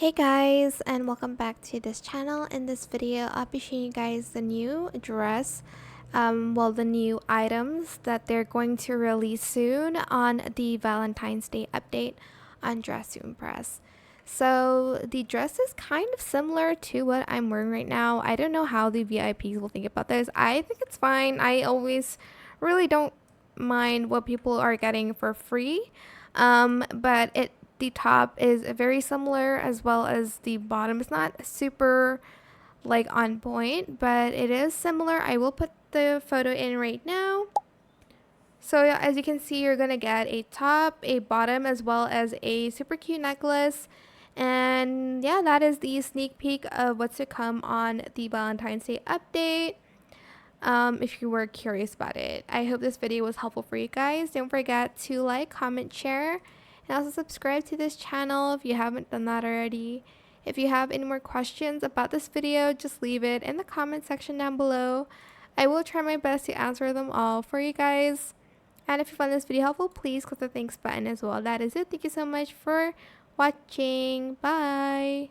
Hey guys, and welcome back to this channel. In this video I'll be showing you guys the new dress, the new items that they're going to release soon on the Valentine's Day update on Dress to Impress. So the dress is kind of similar to what I'm wearing right now. I don't know how the VIPs will think about this. I think it's fine. I always really don't mind what people are getting for free, but the top is very similar, as well as the bottom is not super like on point, but it is similar. I will put the photo in right now. So yeah, as you can see, you're gonna get a top, a bottom, as well as a super cute necklace. And yeah, that is the sneak peek of what's to come on the Valentine's Day update. If you were curious about it, I hope this video was helpful for you guys. Don't forget to like, comment, share, and also subscribe to this channel if you haven't done that already. If you have any more questions about this video, just leave it in the comment section down below. I will try my best to answer them all for you guys. And if you found this video helpful, please click the thanks button as well. That is it. Thank you so much for watching. Bye.